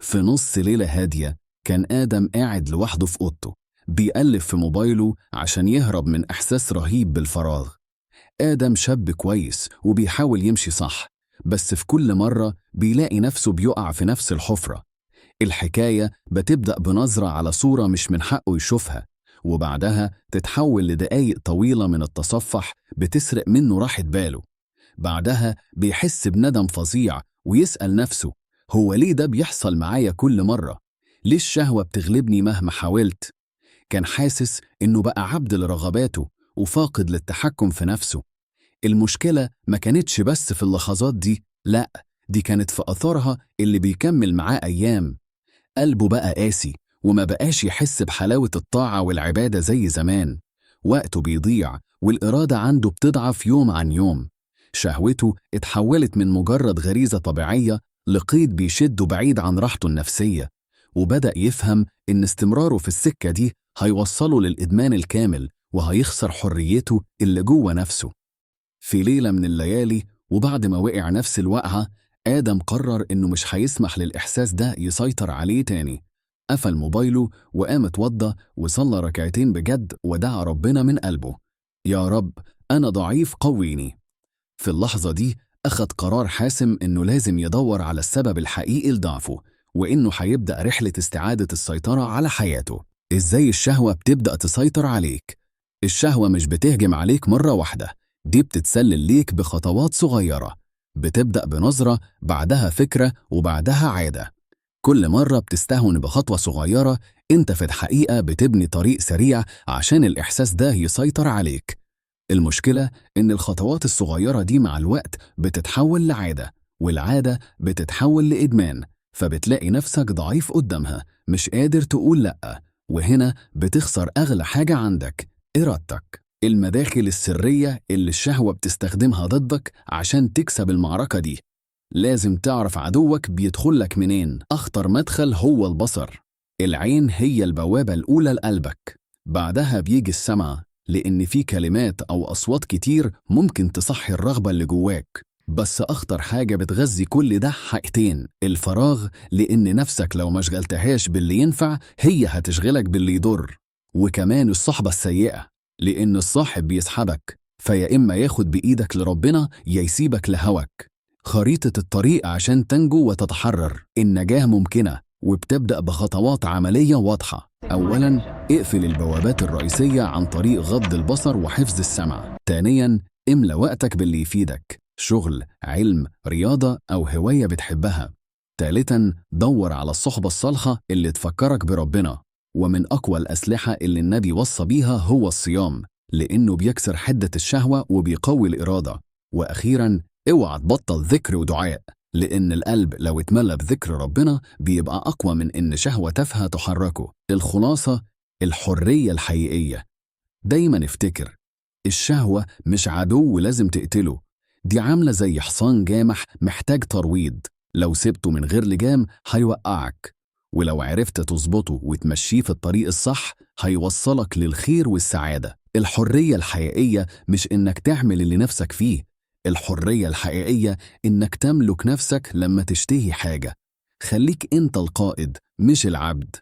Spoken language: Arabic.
في نص ليلة هادية كان آدم قاعد لوحده في أوضته بيقلب في موبايله عشان يهرب من إحساس رهيب بالفراغ. آدم شاب كويس وبيحاول يمشي صح، بس في كل مرة بيلاقي نفسه بيقع في نفس الحفرة. الحكاية بتبدأ بنظرة على صورة مش من حقه يشوفها، وبعدها تتحول لدقايق طويلة من التصفح بتسرق منه راحة باله. بعدها بيحس بندم فظيع ويسأل نفسه، هو ليه ده بيحصل معايا كل مرة؟ ليه الشهوة بتغلبني مهما حاولت؟ كان حاسس إنه بقى عبد لرغباته وفاقد للتحكم في نفسه. المشكلة ما كانتش بس في اللحظات دي، لأ، دي كانت في أثرها اللي بيكمل معاه أيام. قلبه بقى قاسي وما بقاش يحس بحلاوة الطاعة والعبادة زي زمان. وقته بيضيع والإرادة عنده بتضعف يوم عن يوم. شهوته اتحولت من مجرد غريزة طبيعية لقيد بيشده بعيد عن راحته النفسية، وبدأ يفهم إن استمراره في السكة دي هيوصله للإدمان الكامل وهيخسر حريته اللي جوه نفسه. في ليلة من الليالي وبعد ما وقع نفس الوقعة، آدم قرر إنه مش هيسمح للإحساس ده يسيطر عليه تاني. قفل موبايله وقام اتوضى وصلى ركعتين بجد ودعا ربنا من قلبه، يا رب أنا ضعيف قويني. في اللحظة دي أخد قرار حاسم إنه لازم يدور على السبب الحقيقي لضعفه، وإنه هيبدأ رحلة استعادة السيطرة على حياته. إزاي الشهوة بتبدأ تسيطر عليك؟ الشهوة مش بتهجم عليك مرة واحدة، دي بتتسلل ليك بخطوات صغيرة. بتبدأ بنظرة، بعدها فكرة، وبعدها عادة. كل مرة بتستهون بخطوة صغيرة، انت في الحقيقة بتبني طريق سريع عشان الإحساس ده يسيطر عليك. المشكلة إن الخطوات الصغيرة دي مع الوقت بتتحول لعادة، والعادة بتتحول لإدمان، فبتلاقي نفسك ضعيف قدامها مش قادر تقول لأ. وهنا بتخسر أغلى حاجة عندك، إرادتك، المداخل السرية اللي الشهوة بتستخدمها ضدك عشان تكسب المعركة دي. لازم تعرف عدوك بيدخلك منين. أخطر مدخل هو البصر. العين هي البوابة الأولى لقلبك، بعدها بيجي السمع، لأن في كلمات أو أصوات كتير ممكن تصحي الرغبة اللي جواك. بس أخطر حاجة بتغذي كل ده حاجتين: الفراغ، لأن نفسك لو ما شغلتهاش باللي ينفع هي هتشغلك باللي يضر، وكمان الصحبة السيئة، لأن الصاحب بيسحبك، فيا إما ياخد بإيدك لربنا يا يسيبك لهوك. خريطة الطريق عشان تنجو وتتحرر. النجاة ممكنة وبتبدأ بخطوات عملية واضحة. أولاً، اقفل البوابات الرئيسية عن طريق غض البصر وحفظ السمع. ثانياً، املى وقتك باللي يفيدك، شغل، علم، رياضة أو هواية بتحبها. ثالثاً، دور على الصحبة الصالحة اللي تفكرك بربنا. ومن أقوى الأسلحة اللي النبي وصى بيها هو الصيام، لأنه بيكسر حدة الشهوة وبيقوي الإرادة. وأخيراً، اوعى تبطل ذكر ودعاء، لأن القلب لو اتملى بذكر ربنا بيبقى أقوى من إن شهوة تافهة تحركه. الخلاصة، الحرية الحقيقية. دايما افتكر، الشهوة مش عدو لازم تقتله، دي عاملة زي حصان جامح محتاج ترويض، لو سبته من غير لجام هيوقعك، ولو عرفت تظبطه وتمشيه في الطريق الصح هيوصلك للخير والسعادة. الحرية الحقيقية مش إنك تعمل اللي نفسك فيه، الحرية الحقيقية إنك تملك نفسك لما تشتهي حاجة. خليك أنت القائد مش العبد.